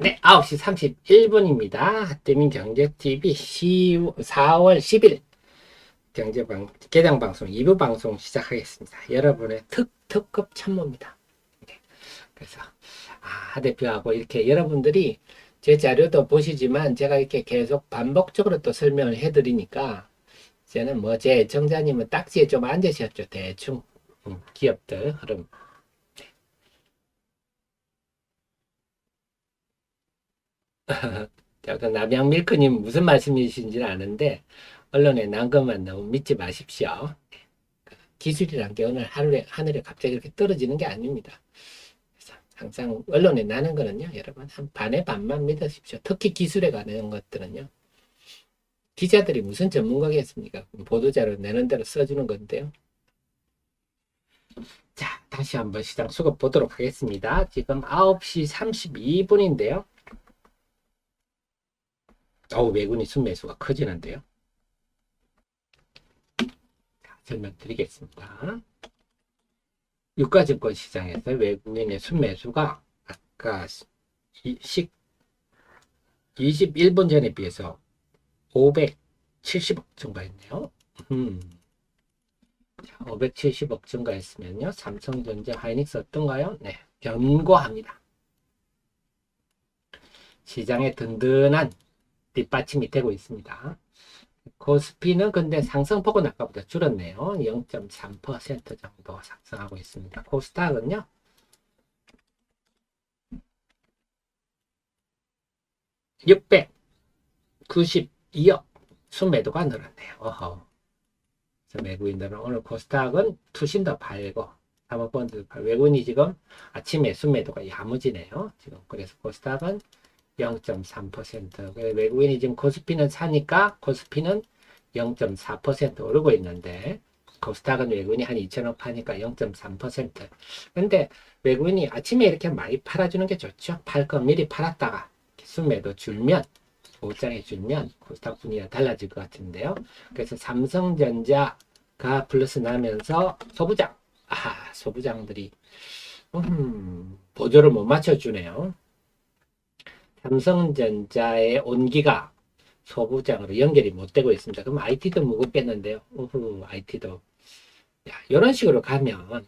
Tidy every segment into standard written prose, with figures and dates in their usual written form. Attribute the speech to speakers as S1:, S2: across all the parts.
S1: 네, 9시 31분입니다. 하태민 경제TV 4월 10일 개장방송 2부 방송 시작하겠습니다. 여러분의 특급 참모입니다. 네, 그래서 하 대표하고 이렇게 여러분들이 제 자료도 보시지만 제가 이렇게 계속 반복적으로 또 설명을 해드리니까 이제는 뭐 제 애청자님은 딱지에 좀 앉으셨죠. 대충 기업들 흐름. 약간 남양밀크님 무슨 말씀이신지는 아는데 언론에 난 것만 너무 믿지 마십시오. 기술이란 게 오늘 하늘에 갑자기 이렇게 떨어지는 게 아닙니다. 그래서 항상 언론에 나는 거는요, 여러분 한 반의 반만 믿으십시오. 특히 기술에 관한 것들은요. 기자들이 무슨 전문가겠습니까? 보도자료 내는 대로 써주는 건데요. 자, 다시 한번 시장 수급 보도록 하겠습니다. 지금 9시 32분인데요. 외국인 순매수가 커지는데요. 설명드리겠습니다. 유가증권 시장에서 외국인의 순매수가 아까 21분 전에 비해서 570억 증가했네요. 570억 증가했으면요. 삼성전자, 하이닉스 어떤가요? 네, 견고합니다. 시장의 든든한 뒷받침이 되고 있습니다. 코스피는 근데 상승폭은 아까보다 줄었네요. 0.3% 정도 상승하고 있습니다. 코스닥은요. 692억 순매도가 늘었네요. 그래서 외국인들은 오늘 코스닥은 투신 더 팔고 사모펀드 외국인이 지금 아침에 순매도가 야무지네요. 지금 그래서 코스닥은 0.3%. 외국인이 지금 코스피는 사니까 코스피는 0.4% 오르고 있는데 코스닥은 외국인이 한 2천억 파니까 0.3%. 근데 외국인이 아침에 이렇게 많이 팔아주는 게 좋죠. 팔 거 미리 팔았다가 순매도 줄면 보장해 주면 코스닥 분위기가 달라질 것 같은데요. 그래서 삼성전자가 플러스 나면서 소부장들이 보조를 못 맞춰주네요. 삼성전자의 온기가 소부장으로 연결이 못 되고 있습니다. 그럼 IT도 무겁겠는데요. IT도 이런 식으로 가면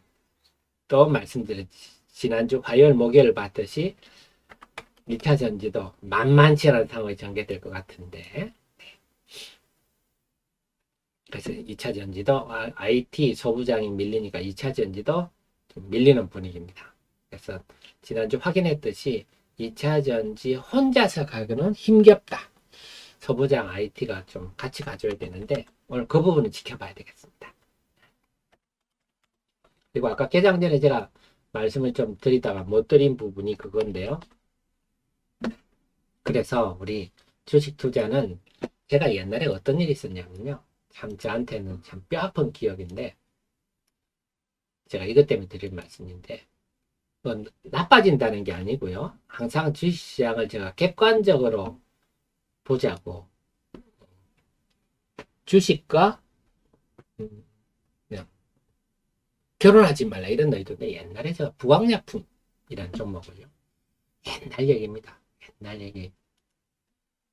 S1: 또 말씀드렸지 지난주 화요일 목요일 봤듯이 2차 전지도 만만치 않은 상황이 전개될 것 같은데 그래서 2차 전지도 IT 소부장이 밀리니까 2차 전지도 좀 밀리는 분위기입니다. 그래서 지난주 확인했듯이 2차 전지 혼자서 가기는 힘겹다. 소부장 IT가 좀 같이 가줘야 되는데 오늘 그 부분은 지켜봐야 되겠습니다. 그리고 아까 개장 전에 제가 말씀을 좀 드리다가 못 드린 부분이 그건데요. 그래서 우리 주식 투자는 제가 옛날에 어떤 일이 있었냐면요. 참 저한테는 참 뼈아픈 기억인데 제가 이것 때문에 드린 말씀인데 나빠진다는 게 아니고요. 항상 주식시장을 제가 객관적으로 보자고 주식과 그냥 결혼하지 말라 이런 너희들 옛날에 제가 부광약품이라는 종목을요. 옛날 얘기입니다. 옛날 얘기.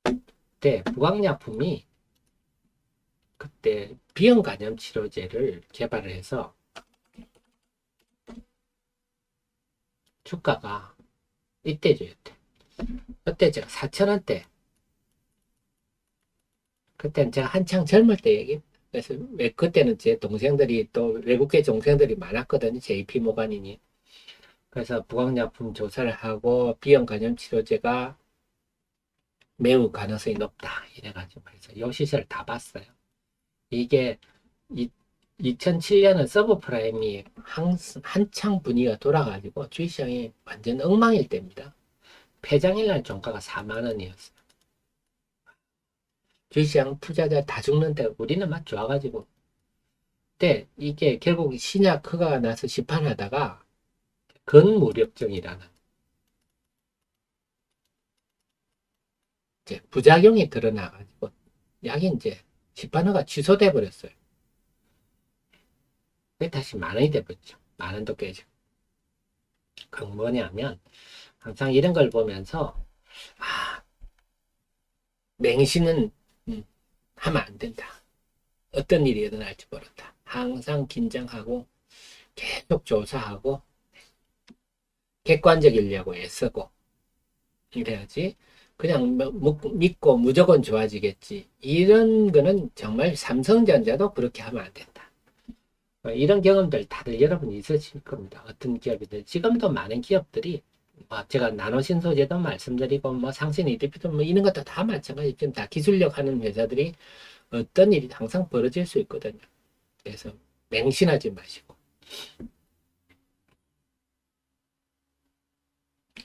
S1: 그때 부광약품이 그때 비형 간염 치료제를 개발을 해서 주가가 이때죠, 이때. 그때 제가 4,000원대. 그때는 제가 한창 젊을 때 얘기. 그래서 그때는 제 동생들이 또 외국계 동생들이 많았거든요. JP 모간이니. 그래서 부광약품 조사를 하고 비형 간염 치료제가 매우 가능성이 높다. 이래가지고 그래서 요 시세를 다 봤어요. 이게 2007년은 서브프라임이 한창 분위기가 돌아가지고 주식시장이 완전 엉망일 때입니다. 폐장일 날 종가가 4만 원이었어요. 주식시장 투자자 다 죽는데 우리는 막 좋아가지고. 근데 이게 결국 신약 허가가 나서 시판하다가 근무력증이라는 이제 부작용이 드러나가지고 약이 이제 시판허가 취소돼 버렸어요. 다시 만 원이 돼버렸죠. 만 원도 깨지고. 그건 뭐냐면 항상 이런 걸 보면서 아, 맹신은 하면 안 된다. 어떤 일이 일어날지 모른다. 항상 긴장하고 계속 조사하고 객관적이려고 애쓰고 이래야지. 그냥 믿고 무조건 좋아지겠지. 이런 거는 정말 삼성전자도 그렇게 하면 안 된다. 이런 경험들 다들 여러분이 있으실 겁니다. 어떤 기업이든 지금도 많은 기업들이 제가 나노신소재도 말씀드리고 뭐 상신 EDP도 뭐 이런 것도 다 마찬가지. 지금 다 기술력 하는 회사들이 어떤 일이 항상 벌어질 수 있거든요. 그래서 맹신하지 마시고.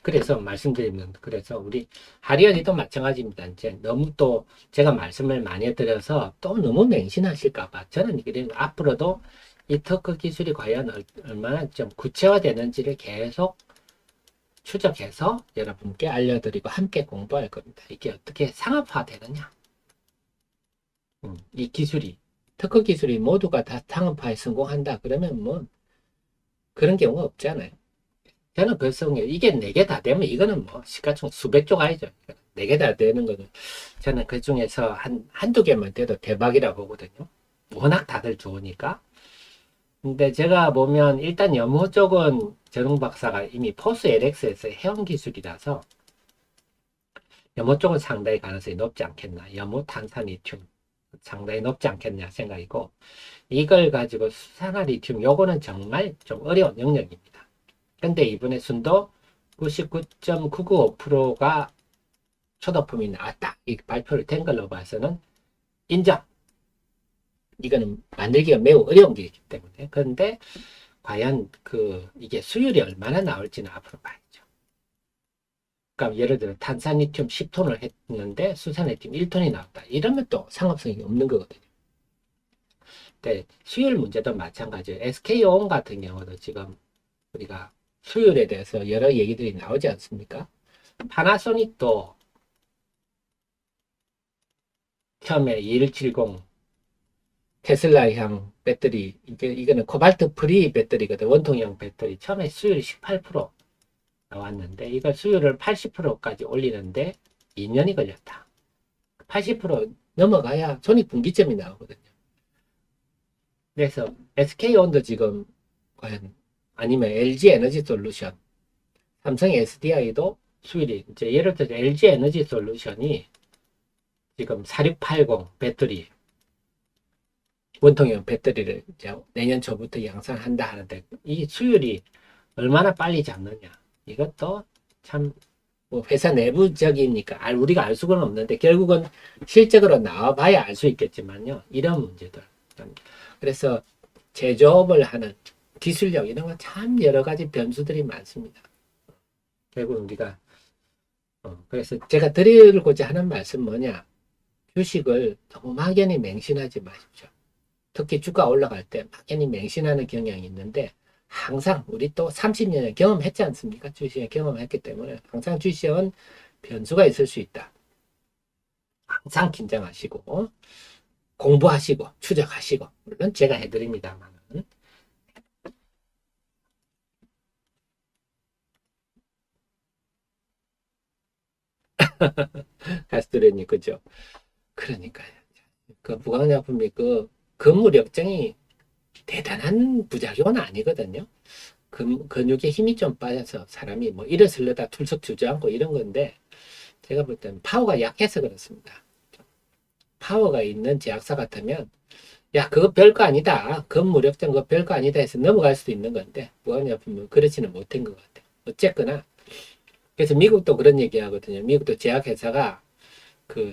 S1: 그래서 말씀드리면 그래서 우리 하리언이도 마찬가지입니다. 이제 너무 또 제가 말씀을 많이 드려서 또 너무 맹신하실까봐 저는 이게 앞으로도 이 특허 기술이 과연 얼마나 좀 구체화되는지를 계속 추적해서 여러분께 알려드리고 함께 공부할 겁니다. 이게 어떻게 상업화되느냐? 이 기술이 특허 기술이 모두가 다 상업화에 성공한다 그러면 뭐 그런 경우가 없잖아요. 저는 그래서 이게 4개 다 되면 이거는 뭐 시가총 수백 조 가야죠. 4개 다 되는 거는 저는 그 중에서 한두 개만 돼도 대박이라 보거든요. 워낙 다들 좋으니까. 근데 제가 보면 일단 염호 쪽은 전웅 박사가 이미 포스 LX에서 해온 기술이라서 염호 쪽은 상당히 가능성이 높지 않겠나. 염호 탄산리튬 상당히 높지 않겠냐 생각이고, 이걸 가지고 수산화 리튬 요거는 정말 좀 어려운 영역입니다. 근데 이번에 순도 99.995%가 초도품이 나왔다. 이 발표를 된 걸로 봐서는 인정. 이거는 만들기가 매우 어려운 길이기 때문에. 그런데 과연 이게 수율이 얼마나 나올지는 앞으로 봐야죠. 그러니까 예를 들어 탄산리튬 10톤을 했는데 수산리튬 1톤이 나왔다. 이러면 또 상업성이 없는 거거든요. 근데 수율 문제도 마찬가지예요. SK온 같은 경우도 지금 우리가 수율에 대해서 여러 얘기들이 나오지 않습니까? 파나소닉도 처음에 2170 테슬라형 배터리, 이거는 코발트 프리 배터리거든. 원통형 배터리. 처음에 수율이 18% 나왔는데, 이걸 수율을 80%까지 올리는데 2년이 걸렸다. 80% 넘어가야 손익분기점이 나오거든요. 그래서 SK온도 지금, 과연, 아니면 LG 에너지 솔루션, 삼성 SDI도 수율이, 이제 예를 들어 LG 에너지 솔루션이 지금 4680 배터리, 원통형 배터리를 이제 내년 초부터 양산한다 하는데 이 수율이 얼마나 빨리 잡느냐, 이것도 참 뭐 회사 내부적이니까 우리가 알 수는 없는데 결국은 실적으로 나와봐야 알 수 있겠지만요, 이런 문제들. 그래서 제조업을 하는 기술력 이런 거 참 여러 가지 변수들이 많습니다. 결국 우리가 그래서 제가 드리고자 하는 말씀 뭐냐, 주식을 너무 막연히 맹신하지 마십시오. 특히 주가 올라갈 때 막연히 맹신하는 경향이 있는데, 항상 우리 또 30년을 경험했지 않습니까? 주식에 경험했기 때문에 항상 주식은 변수가 있을 수 있다. 항상 긴장하시고 공부하시고 추적하시고, 물론 제가 해드립니다만 가스트레니 그죠? 그러니까요. 그 부강약품이 근무력정이 대단한 부작용은 아니거든요. 근육에 힘이 좀 빠져서 사람이 뭐 일어서려다 툴썩 주저앉고 이런 건데, 제가 볼 때는 파워가 약해서 그렇습니다. 파워가 있는 제약사 같으면 야 그거 별거 아니다, 근무력정 그거 별거 아니다 해서 넘어갈 수도 있는 건데, 무한약품은 그렇지는 못한 것 같아요. 어쨌거나 그래서 미국도 그런 얘기 하거든요. 미국도 제약회사가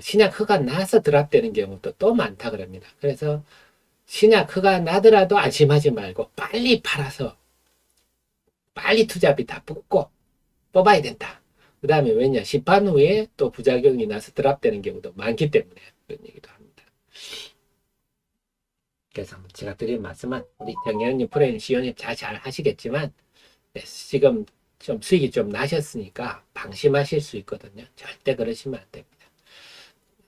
S1: 신약 허가 나서 드랍되는 경우도 또 많다 그럽니다. 그래서 신약 허가 나더라도 안심하지 말고 빨리 팔아서 빨리 투자비 다 뽑고 뽑아야 된다. 그 다음에 왜냐, 시판 후에 또 부작용이 나서 드랍되는 경우도 많기 때문에 그런 얘기도 합니다. 그래서 제가 드린 말씀은 우리 정현님, 프레임, 시연님 잘 하시겠지만, 지금 좀 수익이 좀 나셨으니까 방심하실 수 있거든요. 절대 그러시면 안 됩니다.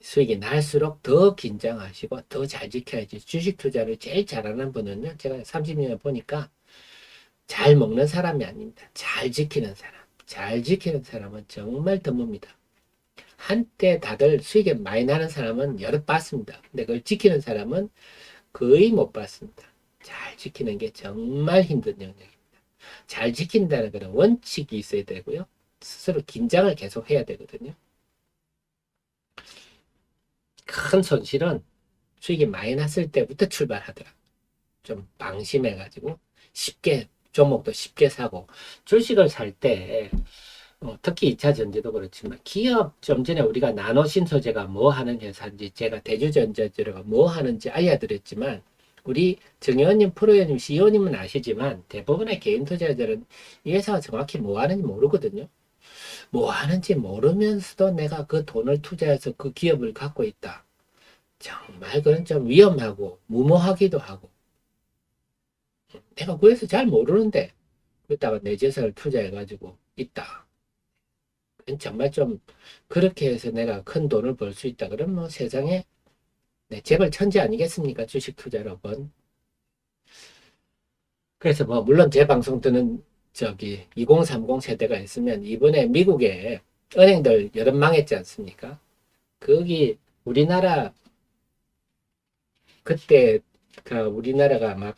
S1: 수익이 날수록 더 긴장하시고 더 잘 지켜야지. 주식 투자를 제일 잘하는 분은요, 제가 30년 보니까 잘 먹는 사람이 아닙니다. 잘 지키는 사람. 잘 지키는 사람은 정말 드뭅니다. 한때 다들 수익이 많이 나는 사람은 여러 봤습니다. 근데 그걸 지키는 사람은 거의 못 봤습니다. 잘 지키는 게 정말 힘든 영역입니다. 잘 지킨다는 그런 원칙이 있어야 되고요. 스스로 긴장을 계속 해야 되거든요. 큰 손실은 수익이 많이 났을 때부터 출발하더라. 좀 방심해가지고 쉽게 종목도 쉽게 사고 주식을 살 때 특히 2차 전지도 그렇지만 기업 좀 전에 우리가 나노신소재가 뭐 하는 회사인지 제가 대주전자재료가 뭐 하는지 알려드렸지만 우리 정의원님, 프로의원님, CEO님은 아시지만 대부분의 개인 투자자들은 이 회사가 정확히 뭐 하는지 모르거든요. 뭐 하는지 모르면서도 내가 그 돈을 투자해서 그 기업을 갖고 있다. 정말 그건 좀 위험하고 무모하기도 하고 내가 그래서 잘 모르는데 그러다가 내 재산을 투자해가지고 있다. 정말 좀 그렇게 해서 내가 큰 돈을 벌 수 있다. 그러면 뭐 세상에 재벌 천재 아니겠습니까? 주식 투자로건. 그래서 뭐 물론 제 방송 듣는 저기 2030 세대가 있으면 이번에 미국에 은행들 여러 망했지 않습니까? 거기 우리나라 그때 그 우리나라가 막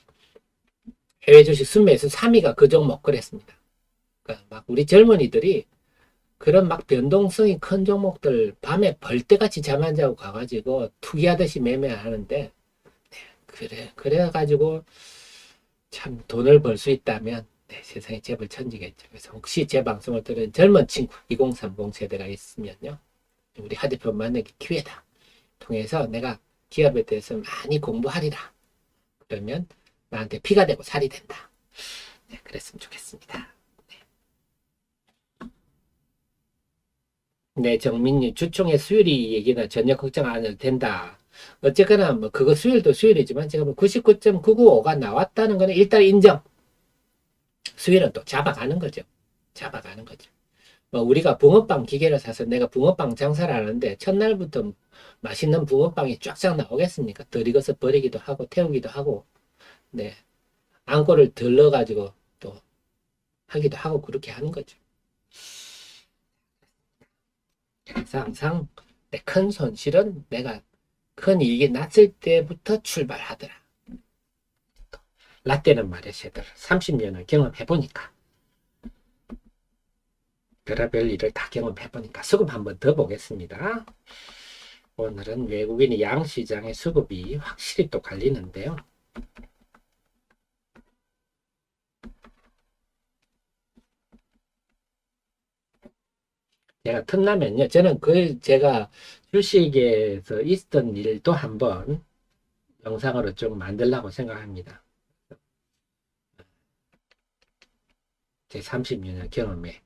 S1: 해외 주식 순매수 3위가 그 종목 그랬습니다. 그러니까 막 우리 젊은이들이 그런 막 변동성이 큰 종목들 밤에 벌떼같이 잠 안 자고 가가지고 투기하듯이 매매하는데 그래가지고 참 돈을 벌 수 있다면 세상에 재벌 천지겠죠. 그래서 혹시 제 방송을 들은 젊은 친구 2030 세대가 있으면요. 우리 하 대표 만나기 기회다. 통해서 내가 기업에 대해서 많이 공부하리라. 그러면 나한테 피가 되고 살이 된다. 그랬으면 좋겠습니다. 네, 정민님, 주총의 수율이 얘기나 전혀 걱정 안 해도 된다. 어쨌거나, 뭐, 그거 수율도 수율이지만, 제가 뭐 99.995가 나왔다는 거는 일단 인정. 수율은 또 잡아가는 거죠. 잡아가는 거죠. 뭐, 우리가 붕어빵 기계를 사서 내가 붕어빵 장사를 하는데, 첫날부터 맛있는 붕어빵이 쫙쫙 나오겠습니까? 덜 익어서 버리기도 하고, 태우기도 하고, 네. 안고를 덜 넣어가지고 또 하기도 하고, 그렇게 하는 거죠. 그래서 항상 큰 손실은 내가 큰 이익이 났을 때부터 출발하더라. 라떼는 말이야, 쟤들 30년을 경험해보니까 별의별 일을 다 경험해보니까 수급 한번 더 보겠습니다. 오늘은 외국인이 양시장의 수급이 확실히 또 갈리는데요. 제가 틈나면요. 저는 제가 주식에서 있었던 일도 한번 영상으로 좀 만들려고 생각합니다. 제 30년의 경험에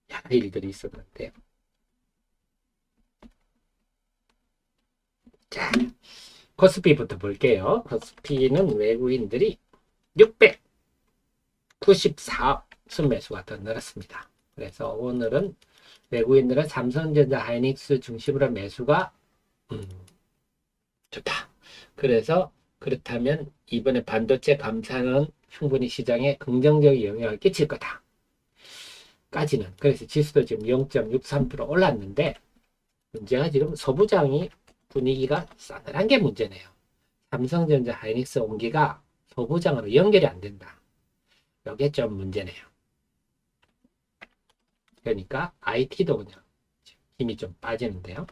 S1: 여러 일들이 있었는데요. 자, 코스피부터 볼게요. 코스피는 외국인들이 694억 순매수가 더 늘었습니다. 그래서 오늘은 외국인들은 삼성전자, 하이닉스 중심으로 매수가 좋다. 그래서 그렇다면 이번에 반도체 감사는 충분히 시장에 긍정적인 영향을 끼칠 거다. 까지는. 그래서 지수도 지금 0.63% 올랐는데 문제가 지금 소부장이 분위기가 싸늘한 게 문제네요. 삼성전자, 하이닉스 온기가 소부장으로 연결이 안 된다. 이게 좀 문제네요. 그러니까 IT도 그냥 힘이 좀 빠지는데요.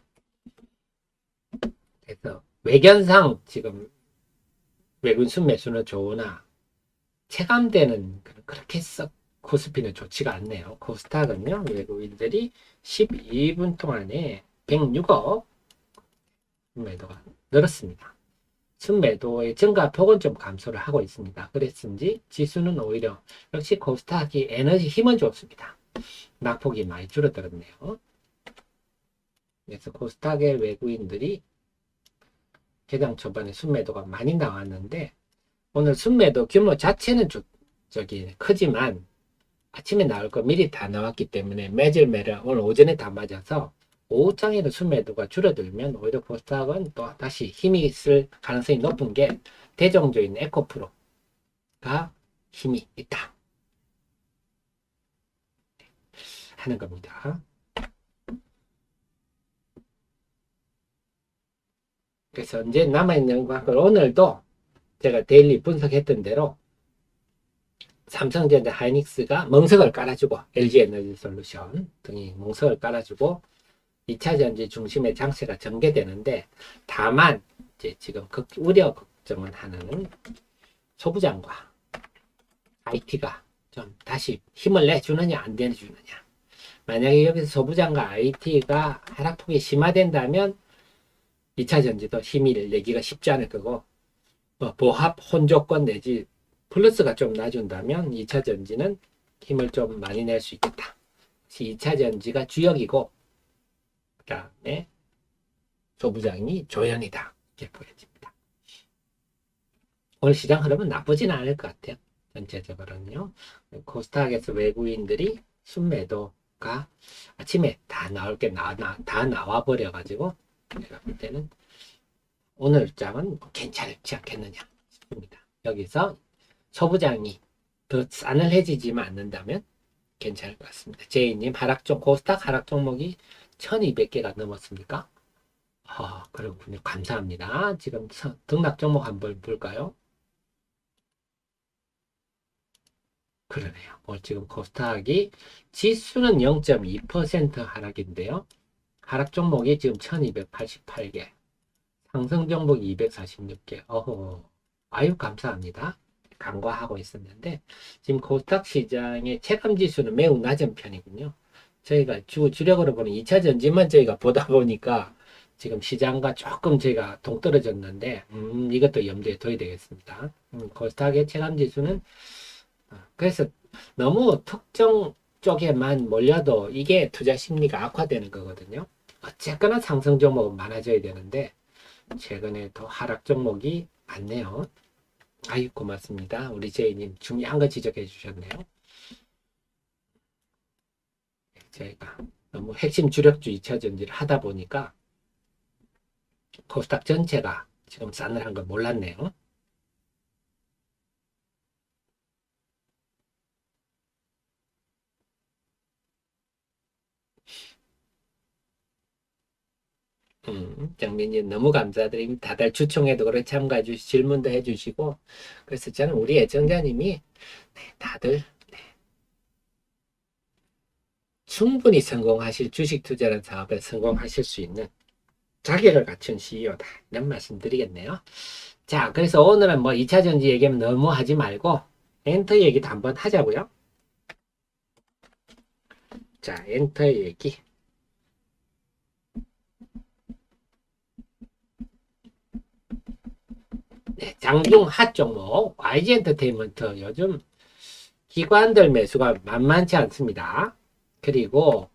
S1: 그래서 외견상 지금 외국인 순매수는 좋으나 체감되는 그렇게 썩 코스피는 좋지가 않네요. 코스닥은요, 외국인들이 12분 동안에 106억 순매도가 늘었습니다. 순매도의 증가폭은 좀 감소를 하고 있습니다. 그랬는지 지수는 오히려 역시 코스닥이 에너지 힘은 좋습니다. 낙폭이 많이 줄어들었네요. 그래서 코스닥의 외국인들이 해당 초반에 순매도가 많이 나왔는데 오늘 순매도 규모 자체는 크지만 아침에 나올 거 미리 다 나왔기 때문에 매질매를 오늘 오전에 다 맞아서 오후장에도 순매도가 줄어들면 오히려 코스닥은 또 다시 힘이 있을 가능성이 높은 게 대종주인 에코프로가 힘이 있다 하는 겁니다. 그래서 이제 남아있는 것을 오늘도 제가 데일리 분석했던 대로 삼성전자 하이닉스가 멍석을 깔아주고 LG에너지솔루션 등이 멍석을 깔아주고 2차전지 중심의 장세가 전개되는데 다만 이제 지금 우려 걱정은 하나는 소부장과 IT가 좀 다시 힘을 내주느냐 안 내주느냐. 만약에 여기서 소부장과 IT가 하락폭이 심화된다면 2차전지도 힘을 내기가 쉽지 않을 거고 보합 혼조건 내지 플러스가 좀 나준다면 2차전지는 힘을 좀 많이 낼 수 있겠다. 2차전지가 주역이고 그 다음에 소부장이 조연이다. 이렇게 보여집니다. 오늘 시장 흐름은 나쁘지는 않을 것 같아요. 전체적으로는요. 코스닥에서 외국인들이 순매도가 아침에 다 나올 게 다 나와 버려가지고 제가 볼 때는 오늘 장은 괜찮지 않겠느냐 싶습니다. 여기서 소부장이 더 싸늘해지지만 않는다면 괜찮을 것 같습니다. 제이님 코스닥 하락 종목이 1200개가 넘었습니까? 그렇군요. 감사합니다. 지금 등락 종목 한번 볼까요? 그러네요. 지금 코스닥이 지수는 0.2% 하락인데요. 하락 종목이 지금 1288개, 상승 종목이 246개. 아유, 감사합니다. 간과하고 있었는데, 지금 코스닥 시장의 체감 지수는 매우 낮은 편이군요. 저희가 주력으로 보는 2차 전지만 저희가 보다 보니까 지금 시장과 조금 저희가 동떨어졌는데, 이것도 염두에 둬야 되겠습니다. 코스닥의 체감 지수는 그래서 너무 특정 쪽에만 몰려도 이게 투자 심리가 악화되는 거거든요. 어쨌거나 상승 종목은 많아져야 되는데 최근에 더 하락 종목이 많네요. 아유, 고맙습니다. 우리 제이님 중요한 거 지적해 주셨네요. 저희가 너무 핵심 주력주 2차 전지를 하다 보니까 코스닥 전체가 지금 싸늘한 걸 몰랐네요. 장민님 너무 감사드립니다. 다들 주총에도 그렇게 참가해 주시고 질문도 해주시고 그래서 저는 우리 애청자님이 다들 충분히 성공하실 주식 투자라는 사업에 성공하실 수 있는 자격을 갖춘 CEO다 이런 말씀 드리겠네요. 자, 그래서 오늘은 2차 전지 얘기하면 너무 하지 말고 엔터 얘기도 한번 하자고요. 자, 엔터 얘기. 네, 장중 핫 종목 YG엔터테인먼트 요즘 기관들 매수가 만만치 않습니다. 그리고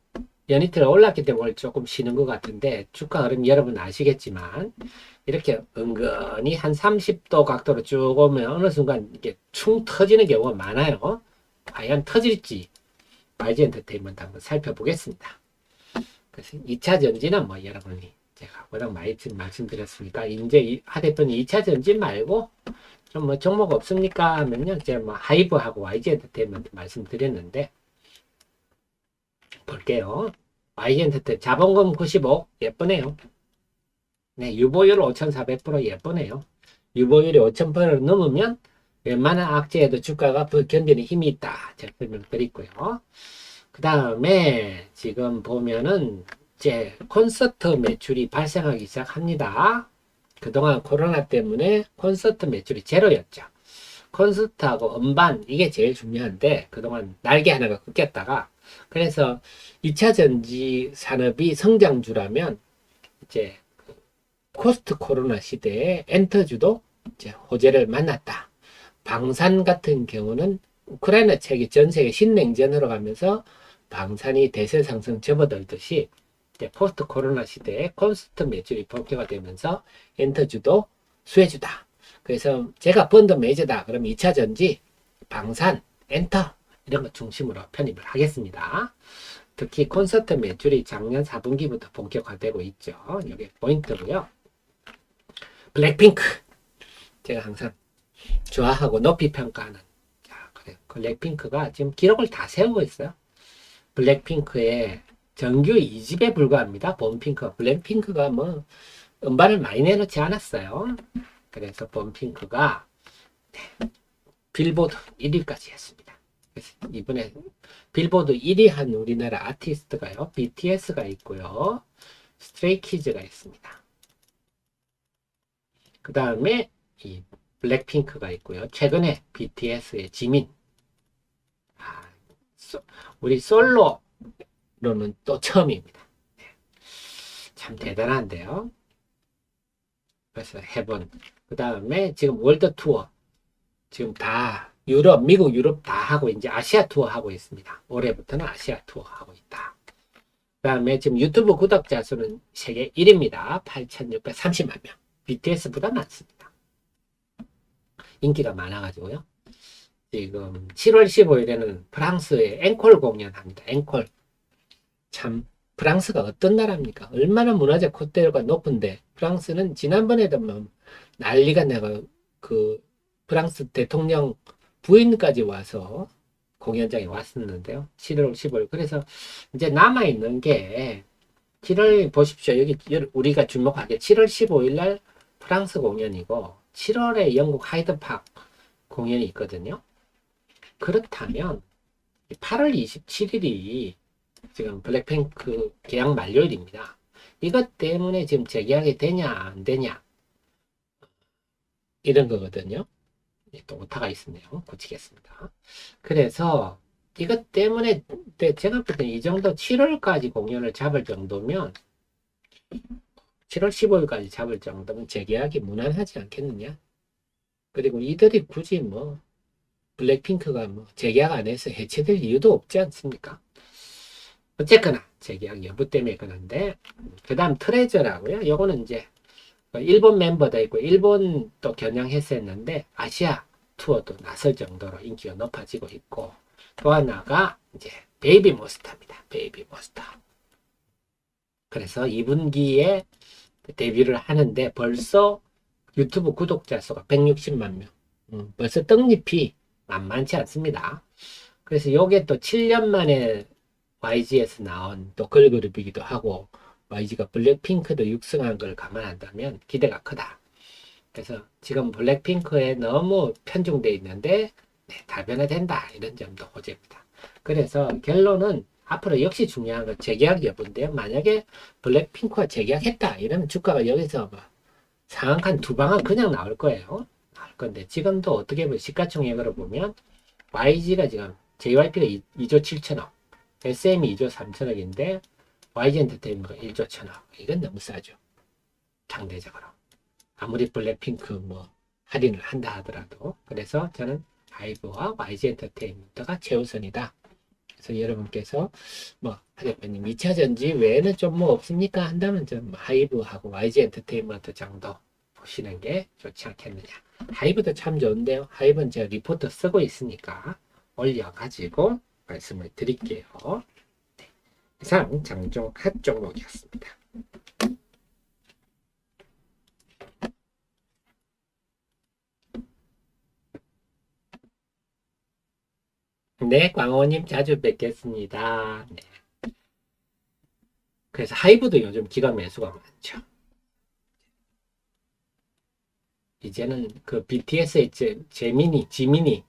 S1: 연이틀 올랐기 때문에 조금 쉬는 것 같은데 주가 흐름 여러분 아시겠지만 이렇게 은근히 한 30도 각도로 쭉 오면 어느 순간 이게 충 터지는 경우가 많아요. 과연 터질지 YG엔터테인먼트 한번 살펴보겠습니다. 그래서 2차 전지는 여러분이 제가 워낙 많이 말씀드렸으니까 이제 하 대표님 2차 전지 말고 좀 종목 없습니까 하면요 제가 하이브하고 YG엔터테인먼트 말씀드렸는데 볼게요. YG엔터테인먼트 자본금 95 예쁘네요. 네, 유보율 5,400% 예쁘네요. 유보율이 5,000%를 넘으면 웬만한 악재에도 주가가 견디는 힘이 있다. 제가 설명드리고요. 그 다음에 지금 보면은 이제 콘서트 매출이 발생하기 시작합니다. 그동안 코로나 때문에 콘서트 매출이 제로였죠. 콘서트하고 음반 이게 제일 중요한데 그동안 날개 하나가 끊겼다가 그래서 2차 전지 산업이 성장주라면 이제 코스트 코로나 시대에 엔터주도 이제 호재를 만났다. 방산 같은 경우는 우크라이나 체계 전 세계 신냉전으로 가면서 방산이 대세 상승 접어들듯이 이제 포스트 코로나 시대에 콘서트 매출이 본격화되면서 엔터주도 수혜주다. 그래서 제가 펀드 매니저다. 그럼 2차 전지, 방산, 엔터 이런 것 중심으로 편입을 하겠습니다. 특히 콘서트 매출이 작년 4분기부터 본격화되고 있죠. 이게 포인트고요. 블랙핑크 제가 항상 좋아하고 높이 평가하는 그래요. 블랙핑크가 지금 기록을 다 세우고 있어요. 블랙핑크의 정규 2집에 불과합니다. 봄핑크, 블랙핑크가 음반을 많이 내놓지 않았어요. 그래서 봄핑크가 빌보드 1위까지 했습니다. 그래서 이번에 빌보드 1위 한 우리나라 아티스트가요. BTS가 있고요. 스트레이키즈가 있습니다. 그 다음에 이 블랙핑크가 있고요. 최근에 BTS의 지민. 아, 우리 솔로로는 또 처음입니다. 참 대단한데요. 그래서 해본. 그 다음에 지금 월드 투어. 지금 다 유럽, 미국, 유럽 다 하고 이제 아시아 투어 하고 있습니다. 올해부터는 아시아 투어 하고 있다. 그 다음에 지금 유튜브 구독자 수는 세계 1위입니다. 8,630만 명. BTS보다 많습니다. 인기가 많아가지고요. 지금 7월 15일에는 프랑스에 앵콜 공연합니다. 앵콜. 참 프랑스가 어떤 나라입니까? 얼마나 문화적 콧대가 높은데 프랑스는 지난번에도 뭐 난리가 나고 그 프랑스 대통령 부인까지 와서 공연장에 왔었는데요. 7월 15일. 그래서 이제 남아있는 게 7월 보십시오. 여기 우리가 주목하게 7월 15일 날 프랑스 공연이고 7월에 영국 하이드파크 공연이 있거든요. 그렇다면 8월 27일이 지금 블랙핑크 계약 만료일입니다. 이것 때문에 지금 재계약이 되냐 안 되냐 이런 거거든요. 또 오타가 있었네요. 고치겠습니다. 그래서 이것 때문에 제가 볼 때는 이 정도 7월까지 공연을 잡을 정도면 7월 15일까지 잡을 정도면 재계약이 무난하지 않겠느냐. 그리고 이들이 굳이 뭐 블랙핑크가 뭐 재계약 안 해서 해체될 이유도 없지 않습니까? 어쨌거나 재계약 여부 때문에 그런데 그 다음 트레저라고요. 요거는 이제 일본 멤버도 있고 일본 또 겨냥했었는데 아시아 투어도 나설 정도로 인기가 높아지고 있고 또 하나가 이제 베이비 몬스터입니다. 베이비 몬스터. 그래서 2분기에 데뷔를 하는데 벌써 유튜브 구독자 수가 160만 명. 벌써 떡잎이 만만치 않습니다. 그래서 요게 또 7년 만에 YG에서 나온 또 걸그룹이기도 하고 YG가 블랙핑크도 육성한 걸 감안한다면 기대가 크다. 그래서 지금 블랙핑크에 너무 편중되어 있는데 다변화된다 이런 점도 호재입니다. 그래서 결론은 앞으로 역시 중요한 건 재계약 여부인데요. 만약에 블랙핑크와 재계약했다 이러면 주가가 여기서 뭐 상한칸 두 방은 그냥 나올 거예요. 나올 건데 지금도 어떻게 보면 시가총액으로 보면 YG가 지금 JYP가 2조 7천억, SM이 2조 3천억인데 YG 엔터테인먼트가 1조 1천억. 이건 너무 싸죠. 상대적으로. 아무리 블랙핑크 뭐 할인을 한다 하더라도. 그래서 저는 하이브와 YG 엔터테인먼트가 최우선이다. 그래서 여러분께서 뭐 하대표님 2차 전지 외에는 좀 뭐 없습니까? 한다면 좀 하이브하고 YG 엔터테인먼트 정도 보시는 게 좋지 않겠느냐. 하이브도 참 좋은데요. 하이브는 제가 리포트 쓰고 있으니까 올려가지고 말씀을 드릴게요. 네. 이상 장종 핫 종목이었습니다. 네, 광호님 자주 뵙겠습니다. 네. 그래서 하이브도 요즘 기관 매수가 많죠. 이제는 그 BTS의 지민이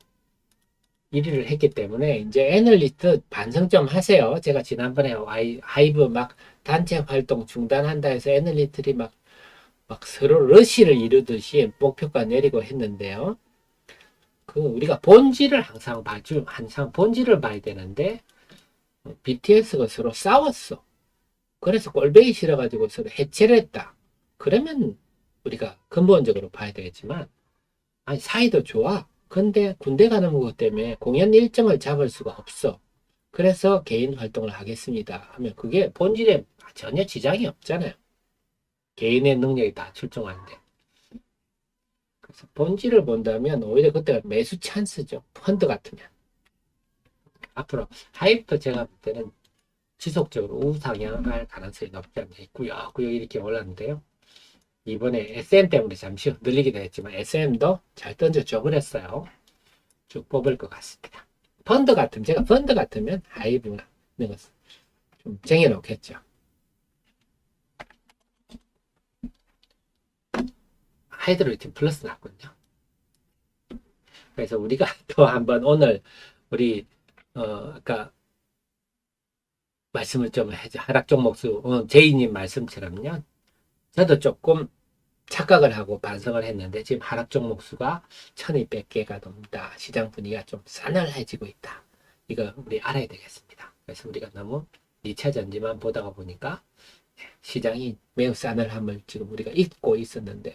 S1: 1위를 했기 때문에 이제 애널리스트 반성 좀 하세요. 제가 지난번에 하이브 막 단체 활동 중단한다 해서 애널리스트들이 막 서로 러시를 이루듯이 목표가 내리고 했는데요. 그 우리가 본질을 항상 본질을 봐야 되는데 BTS가 서로 싸웠어. 그래서 꼴배기 싫어가지고 서로 해체를 했다. 그러면 우리가 근본적으로 봐야 되겠지만 아니 사이도 좋아. 근데 군대 가는 것 때문에 공연 일정을 잡을 수가 없어. 그래서 개인 활동을 하겠습니다. 하면 그게 본질에 전혀 지장이 없잖아요. 개인의 능력이 다 출중한데. 그래서 본질을 본다면 오히려 그때가 매수 찬스죠. 펀드 같으면. 앞으로 하이브도 제가 볼 때는 지속적으로 우상향할 가능성이 높지 않나 있고요. 구역 이렇게 올랐는데요. 이번에 SM 때문에 잠시 흔들리기도 했지만 SM도 잘 던져줘 그랬어요. 쭉 뽑을 것 같습니다. 제가 펀드 같으면 하이브는 좀 쟁여놓겠죠. 하이드로리튬 플러스 나왔거든요. 그래서 우리가 또 한번 오늘 우리 아까 말씀을 좀 해줘. 하락 종목수 제이님 말씀처럼요. 저도 조금 착각을 하고 반성을 했는데 지금 하락 종목수가 1200개가 넘다. 시장 분위기가 좀 싸늘해지고 있다. 이거 우리 알아야 되겠습니다. 그래서 우리가 너무 2차 전지만 보다가 보니까 시장이 매우 싸늘함을 지금 우리가 잊고 있었는데요.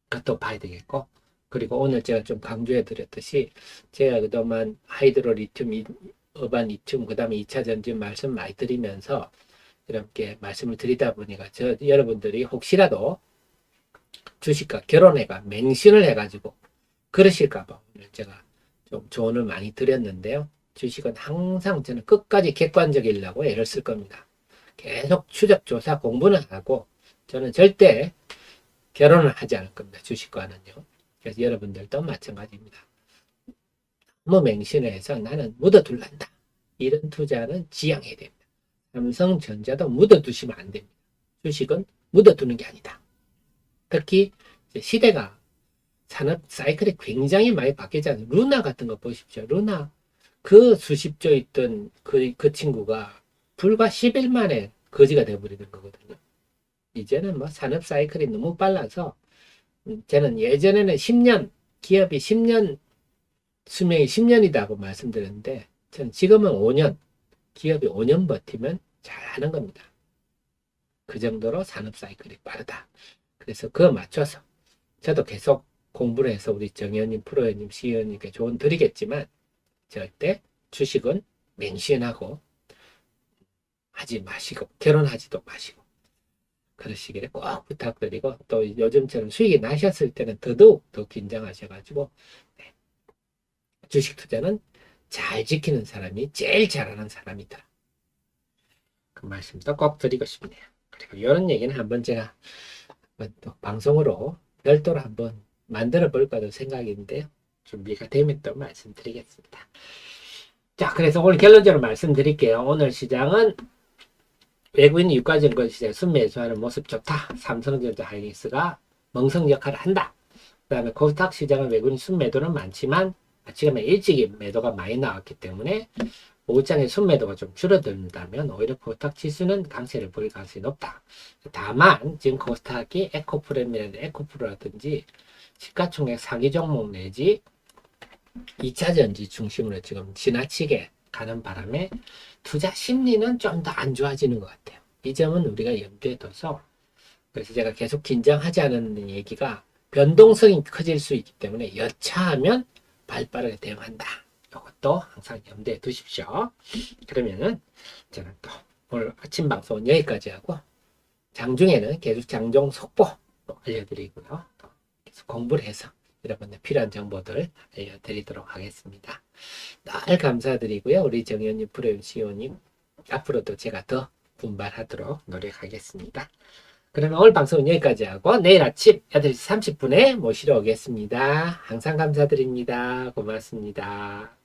S1: 그것도 봐야 되겠고, 그리고 오늘 제가 좀 강조해 드렸듯이 제가 그동안 하이드로 리튬, 어반 리튬, 그 다음에 2차 전지 말씀 많이 드리면서 이렇게 말씀을 드리다 보니까 여러분들이 혹시라도 주식과 결혼해가 맹신을 해가지고 그러실까봐 오늘 제가 좀 조언을 많이 드렸는데요. 주식은 항상 저는 끝까지 객관적이려고 애를 쓸 겁니다. 계속 추적 조사 공부는 하고 저는 절대 결혼을 하지 않을 겁니다. 주식과는요. 그래서 여러분들도 마찬가지입니다. 너무 맹신을 해서 나는 묻어둘란다. 이런 투자는 지양해야 됩니다. 삼성전자도 묻어두시면 안 됩니다. 주식은 묻어두는 게 아니다. 특히 시대가 산업 사이클이 굉장히 많이 바뀌잖아요. 루나 같은 거 보십시오. 루나 그 수십조 있던 그 친구가 불과 10일 만에 거지가 되어버리는 거거든요. 이제는 뭐 산업 사이클이 너무 빨라서 저는 예전에는 10년 기업이 10년 수명이 10년이다고 말씀드렸는데 저는 지금은 5년 기업이 5년 버티면 잘하는 겁니다. 그 정도로 산업 사이클이 빠르다. 그래서 그거 맞춰서 저도 계속 공부를 해서 우리 정의원님, 프로의원님, CEO님께 조언 드리겠지만 절대 주식은 맹신하고 하지 마시고 결혼하지도 마시고 그러시기를 꼭 부탁드리고 또 요즘처럼 수익이 나셨을 때는 더더욱 더 긴장하셔가지고 네. 주식 투자는 잘 지키는 사람이 제일 잘하는 사람이다. 그 말씀도 꼭 드리고 싶네요. 그리고 이런 얘기는 한번 제가 또 방송으로 별도로 한번 만들어 볼까도 생각인데요. 준비가 되면 또 말씀드리겠습니다. 자, 그래서 오늘 결론적으로 말씀드릴게요. 오늘 시장은 외국인 유가증권 시장 순매수하는 모습 좋다. 삼성전자 하이닉스가 멍성 역할을 한다. 그 다음에 코스닥 시장은 외국인 순매도는 많지만 지금은 일찍이 매도가 많이 나왔기 때문에 오후장에 순매도가 좀 줄어든다면 오히려 코스닥 지수는 강세를 보일 가능성이 높다. 다만 지금 코스닥이 에코프렘이라든지 에코프로라든지 시가총액 상위 종목 내지 2차 전지 중심으로 지금 지나치게 가는 바람에 투자 심리는 좀 더 안 좋아지는 것 같아요. 이 점은 우리가 염두에 둬서 그래서 제가 계속 긴장하지 않은 얘기가 변동성이 커질 수 있기 때문에 여차하면 발빠르게 대응한다. 이것도 항상 염두에 두십시오. 그러면은 저는 또 오늘 아침 방송은 여기까지 하고 장중에는 계속 장중 속보 알려드리고요. 또 계속 공부를 해서 여러분들 필요한 정보들 알려드리도록 하겠습니다. 늘 감사드리고요. 우리 정의원님, 프로님, CEO님 앞으로도 제가 더 분발하도록 노력하겠습니다. 그러면 오늘 방송은 여기까지 하고 내일 아침 8시 30분에 모시러 오겠습니다. 항상 감사드립니다. 고맙습니다.